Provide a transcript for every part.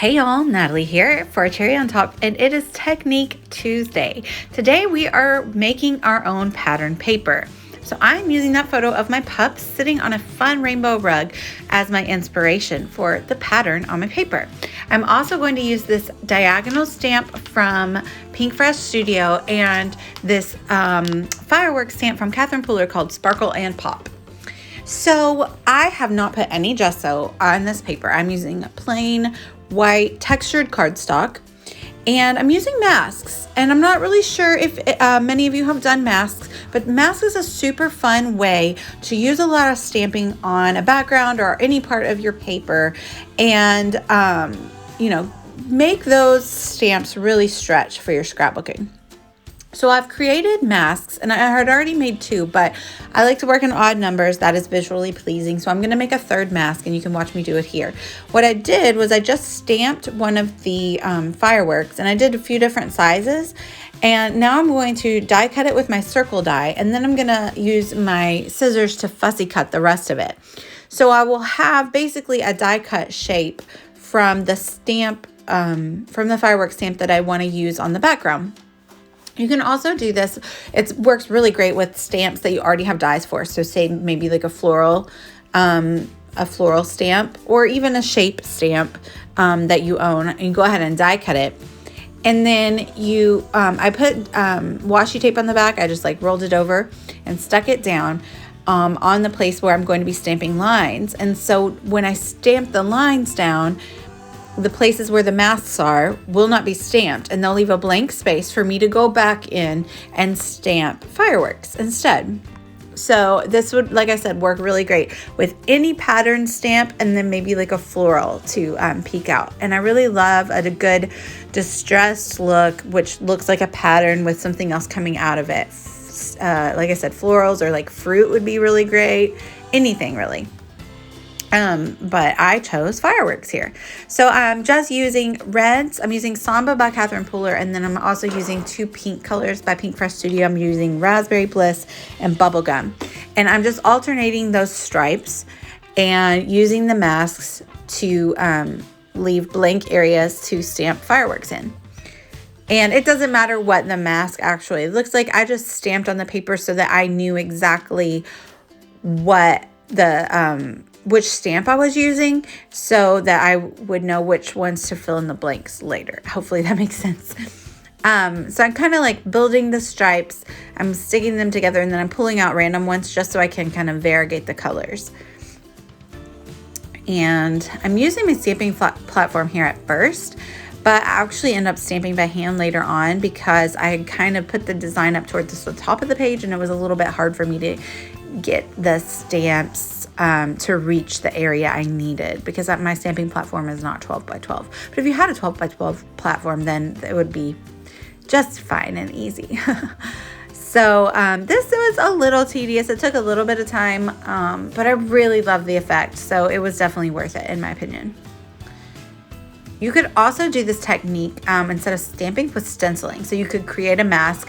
Hey y'all, Natalie here for a cherry on top, and it is Technique Tuesday. Today we are making our own pattern paper. So I'm using that photo of my pup sitting on a fun rainbow rug as my inspiration for the pattern on my paper. I'm also going to use this diagonal stamp from Pink Fresh Studio and this fireworks stamp from Catherine Pooler called Sparkle and Pop. So I have not put any gesso on this paper. I'm using plain white textured cardstock, and I'm using masks. And I'm not really sure if many of you have done masks, but masks is a super fun way to use a lot of stamping on a background or any part of your paper, and make those stamps really stretch for your scrapbooking. So I've created masks, and I had already made two, but I like to work in odd numbers. That is visually pleasing. So I'm going to make a third mask, and you can watch me do it here. What I did was I just stamped one of the fireworks, and I did a few different sizes. And now I'm going to die cut it with my circle die, and then I'm going to use my scissors to fussy cut the rest of it. So I will have basically a die cut shape from the stamp, from the fireworks stamp that I want to use on the background. You can also do this. It works really great with stamps that you already have dies for. So say maybe like a floral stamp, or even a shape stamp that you own, and you go ahead and die cut it. And then I put washi tape on the back. I just like rolled it over and stuck it down on the place where I'm going to be stamping lines. And so when I stamp the lines down, the places where the masks are will not be stamped, and they'll leave a blank space for me to go back in and stamp fireworks instead. So this would, like I said, work really great with any pattern stamp, and then maybe like a floral to peek out. And I really love a good distressed look, which looks like a pattern with something else coming out of it. Like I said, florals or like fruit would be really great. Anything really. But I chose fireworks here. So I'm just using reds. I'm using Samba by Catherine Pooler, and then I'm also using two pink colors by Pink Fresh Studio. I'm using Raspberry Bliss and Bubblegum. And I'm just alternating those stripes and using the masks to leave blank areas to stamp fireworks in. And it doesn't matter what the mask actually looks like. I just stamped on the paper so that I knew exactly what the which stamp I was using, so that I would know which ones to fill in the blanks later. Hopefully that makes sense. So I'm kind of like building the stripes. I'm sticking them together, and then I'm pulling out random ones just so I can kind of variegate the colors. And I'm using my stamping platform here at first, but I actually end up stamping by hand later on because I kind of put the design up towards the top of the page, and it was a little bit hard for me to get the stamps to reach the area I needed, because my stamping platform is not 12 by 12. But if you had a 12 by 12 platform, then it would be just fine and easy. So this was a little tedious. It took a little bit of time, but I really love the effect. So it was definitely worth it in my opinion. You could also do this technique instead of stamping with stenciling. So you could create a mask,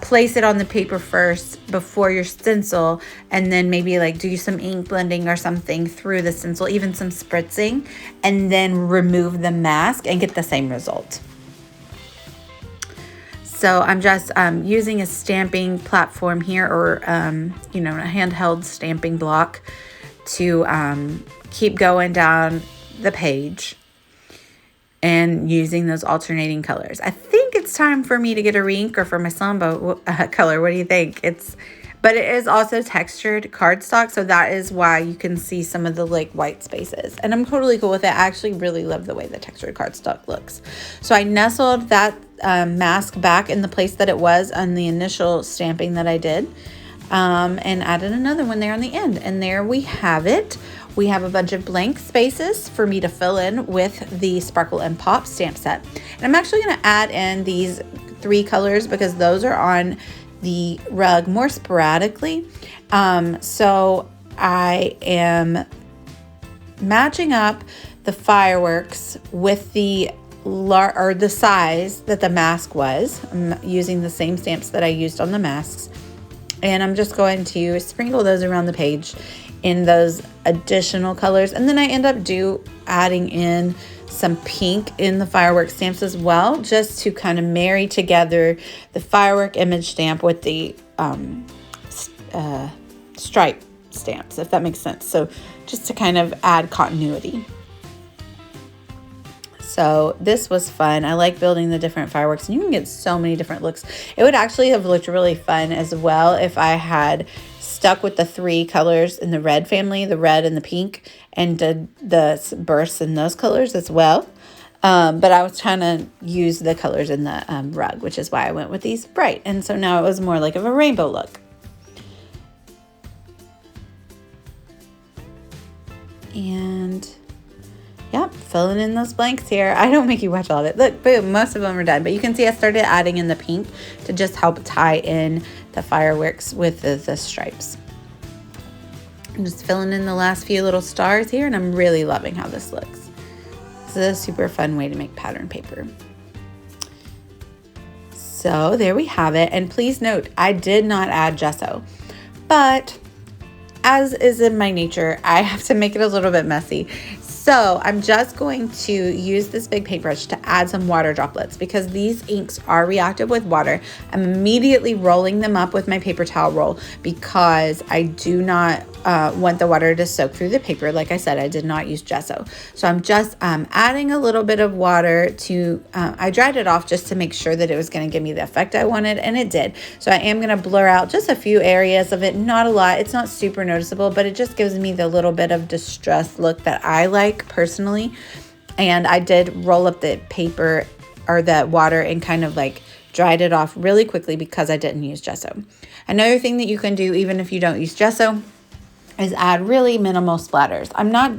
place it on the paper first before your stencil, and then maybe like do some ink blending or something through the stencil, even some spritzing, and then remove the mask and get the same result. So I'm just using a stamping platform here, or a handheld stamping block to keep going down the page and using those alternating colors. I think it's time for me to get a re-ink, or for my Samba color. What do you think? But it is also textured cardstock, so that is why you can see some of the like white spaces. And I'm totally cool with it. I actually really love the way the textured cardstock looks. So I nestled that mask back in the place that it was on the initial stamping that I did, and added another one there on the end. And there we have it. We have a bunch of blank spaces for me to fill in with the Sparkle and Pop stamp set. And I'm actually going to add in these 3 colors because those are on the rug more sporadically. So I am matching up the fireworks with the size that the mask was. I'm using the same stamps that I used on the masks. And I'm just going to sprinkle those around the page in those additional colors. And then I end up adding in some pink in the firework stamps as well, just to kind of marry together the firework image stamp with the stripe stamps, if that makes sense. So just to kind of add continuity. So this was fun. I like building the different fireworks, and you can get so many different looks. It would actually have looked really fun as well if I had stuck with the 3 colors in the red family, the red and the pink, and did the bursts in those colors as well. But I was trying to use the colors in the rug, which is why I went with these bright. And so now it was more like of a rainbow look. And yep, filling in those blanks here. I don't make you watch all of it. Look, boom, most of them are done. But you can see I started adding in the pink to just help tie in the fireworks with the stripes. I'm just filling in the last few little stars here, and I'm really loving how this looks. This is a super fun way to make pattern paper. So there we have it. And please note, I did not add gesso, but as is in my nature, I have to make it a little bit messy. So I'm just going to use this big paintbrush to add some water droplets because these inks are reactive with water. I'm immediately rolling them up with my paper towel roll because I do not want the water to soak through the paper. Like I said, I did not use gesso. So I'm just adding a little bit of water to, I dried it off just to make sure that it was going to give me the effect I wanted, and it did. So I am going to blur out just a few areas of it, not a lot. It's not super noticeable, but it just gives me the little bit of distressed look that I like personally. And I did roll up the paper or the water and kind of like dried it off really quickly because I didn't use gesso. Another thing that you can do even if you don't use gesso is add really minimal splatters. I'm not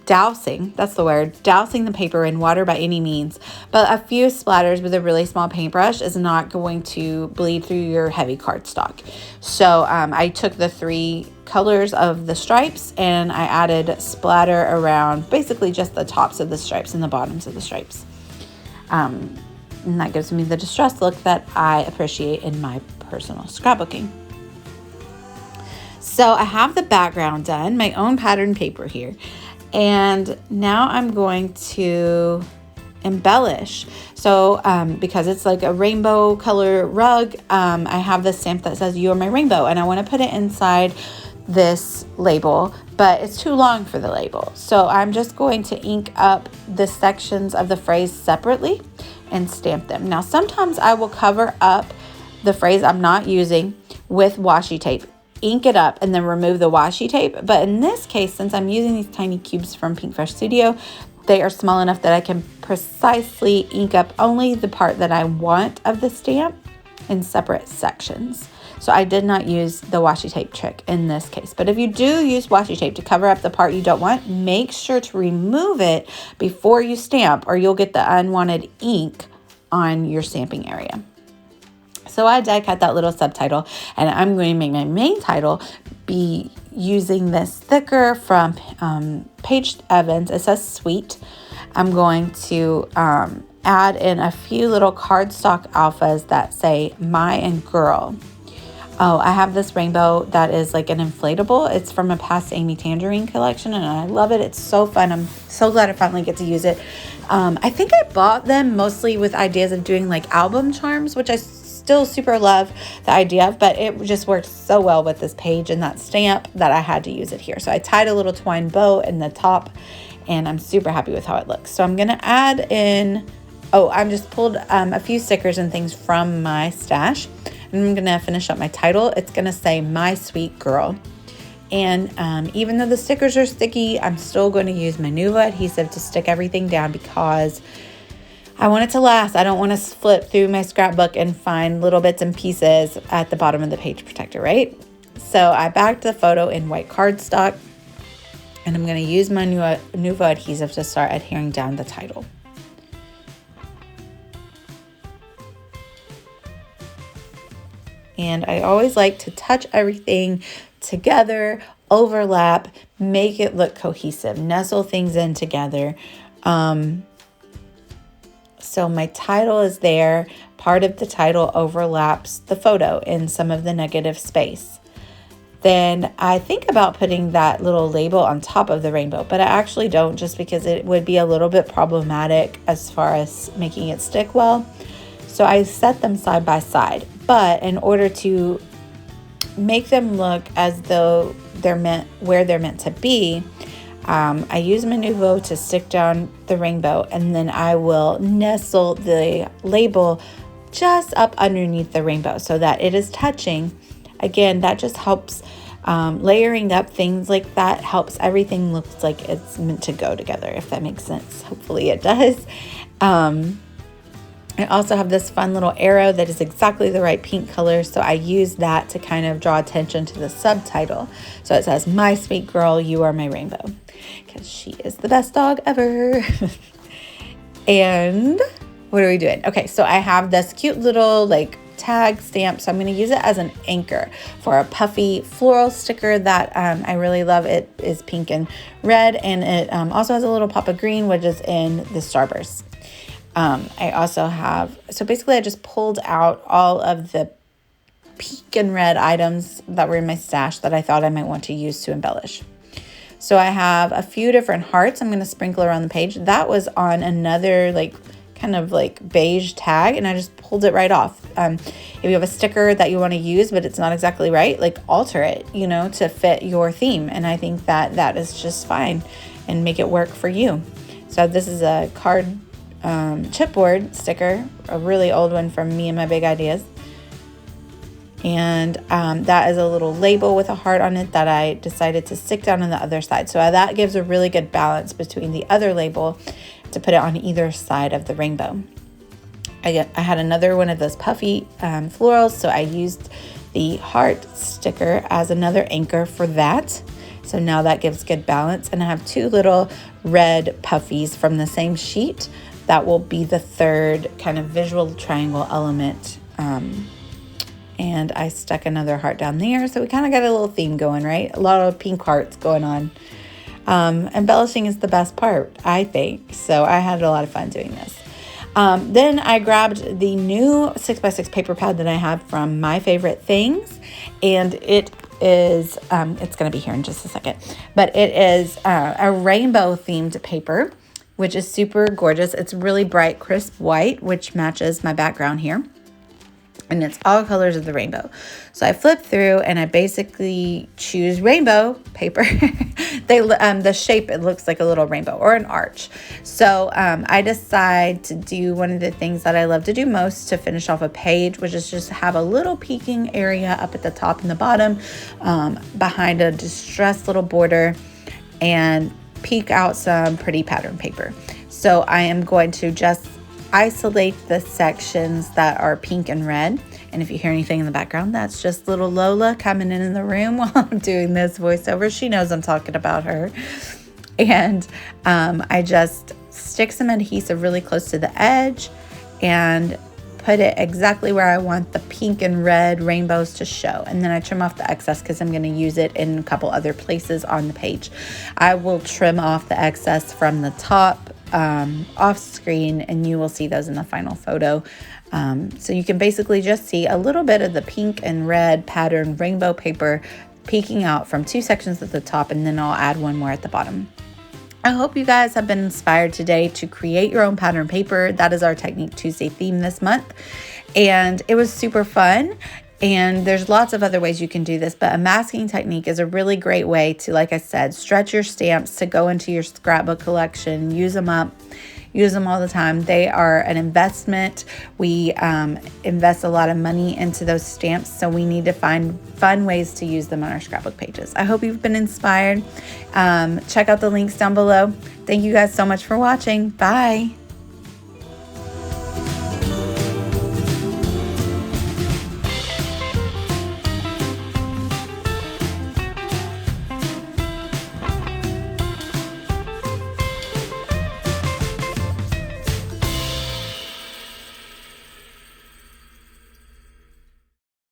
dousing, that's the word, dousing the paper in water by any means, but a few splatters with a really small paintbrush is not going to bleed through your heavy cardstock. So I took the 3 colors of the stripes and I added splatter around basically just the tops of the stripes and the bottoms of the stripes. And that gives me the distressed look that I appreciate in my personal scrapbooking. So I have the background done, my own pattern paper here. And now I'm going to embellish. So because it's like a rainbow color rug, I have this stamp that says, "You are my rainbow," and I want to put it inside this label, but it's too long for the label. So I'm just going to ink up the sections of the phrase separately and stamp them. Now, sometimes I will cover up the phrase I'm not using with washi tape, ink it up, and then remove the washi tape. But in this case, since I'm using these tiny cubes from Pink Fresh Studio, they are small enough that I can precisely ink up only the part that I want of the stamp in separate sections. So I did not use the washi tape trick in this case. But if you do use washi tape to cover up the part you don't want, make sure to remove it before you stamp, or you'll get the unwanted ink on your stamping area. So I die cut that little subtitle, and I'm going to make my main title be using this thicker from Paige Evans. It says Sweet. I'm going to add in a few little cardstock alphas that say My and Girl. Oh, I have this rainbow that is like an inflatable. It's from a past Amy Tangerine collection, and I love it. It's so fun. I'm so glad I finally get to use it. I think I bought them mostly with ideas of doing like album charms, which I still super love the idea of, but it just worked so well with this page and that stamp that I had to use it here. So I tied a little twine bow in the top, and I'm super happy with how it looks. So I'm going to add in, I'm just pulled a few stickers and things from my stash. And I'm going to finish up my title. It's going to say My Sweet Girl. And even though the stickers are sticky, I'm still going to use my Nuva adhesive to stick everything down because I want it to last. I don't want to flip through my scrapbook and find little bits and pieces at the bottom of the page protector, right? So I backed the photo in white cardstock, and I'm going to use my Nuva adhesive to start adhering down the title. And I always like to touch everything together, overlap, make it look cohesive, nestle things in together. So my title is there. Part of the title overlaps the photo in some of the negative space. then I think about putting that little label on top of the rainbow, but I actually don't, just because it would be a little bit problematic as far as making it stick well. So I set them side by side, but in order to make them look as though they're where they're meant to be, I use Manuvo to stick down the rainbow, and then I will nestle the label just up underneath the rainbow so that it is touching. Again, that just helps, layering up things like that helps everything look like it's meant to go together, if that makes sense. Hopefully it does. I also have this fun little arrow that is exactly the right pink color, so I use that to kind of draw attention to the subtitle. So it says, "My sweet girl, you are my rainbow," because she is the best dog ever. And what are we doing? Okay, so I have this cute little like tag stamp, so I'm going to use it as an anchor for a puffy floral sticker that I really love. It is pink and red, and it also has a little pop of green, which is in the Starburst. I also have, so basically I just pulled out all of the pink and red items that were in my stash that I thought I might want to use to embellish. So I have a few different hearts I'm going to sprinkle around the page. That was on another like kind of like beige tag, and I just pulled it right off. If you have a sticker that you want to use but it's not exactly right, like alter it, you know, to fit your theme. And I think that that is just fine and make it work for you. So this is a card chipboard sticker, a really old one from Me and My Big Ideas. And that is a little label with a heart on it that I decided to stick down on the other side. So that gives a really good balance between the other label to put it on either side of the rainbow. I had another one of those puffy florals, so I used the heart sticker as another anchor for that. So now that gives good balance. And I have two little red puffies from the same sheet. That will be the third kind of visual triangle element. And I stuck another heart down there. So we kind of got a little theme going, right? A lot of pink hearts going on. Embellishing is the best part, I think. So I had a lot of fun doing this. Then I grabbed the new 6x6 paper pad that I have from My Favorite Things. And it is, it's going to be here in just a second. But it is a rainbow themed paper, which is super gorgeous. It's really bright, crisp white, which matches my background here. And it's all colors of the rainbow. So I flip through and I basically choose rainbow paper. The shape, it looks like a little rainbow or an arch. So I decide to do one of the things that I love to do most to finish off a page, which is just have a little peeking area up at the top and the bottom behind a distressed little border, and peek out some pretty pattern paper. So I am going to just isolate the sections that are pink and red. And if you hear anything in the background, that's just little Lola coming in the room while I'm doing this voiceover. She knows I'm talking about her. And I just stick some adhesive really close to the edge and put it exactly where I want the pink and red rainbows to show. And then I trim off the excess because I'm going to use it in a couple other places on the page. I will trim off the excess from the top off screen, and you will see those in the final photo. So you can basically just see a little bit of the pink and red pattern rainbow paper peeking out from two sections at the top, and then I'll add one more at the bottom. I hope you guys have been inspired today to create your own pattern paper. That is our Technique Tuesday theme this month, and it was super fun. And there's lots of other ways you can do this, but a masking technique is a really great way to, like I said, stretch your stamps to go into your scrapbook collection, use them up, use them all the time. They are an investment. We invest a lot of money into those stamps, so we need to find fun ways to use them on our scrapbook pages. I hope you've been inspired. Check out the links down below. Thank you guys so much for watching. Bye.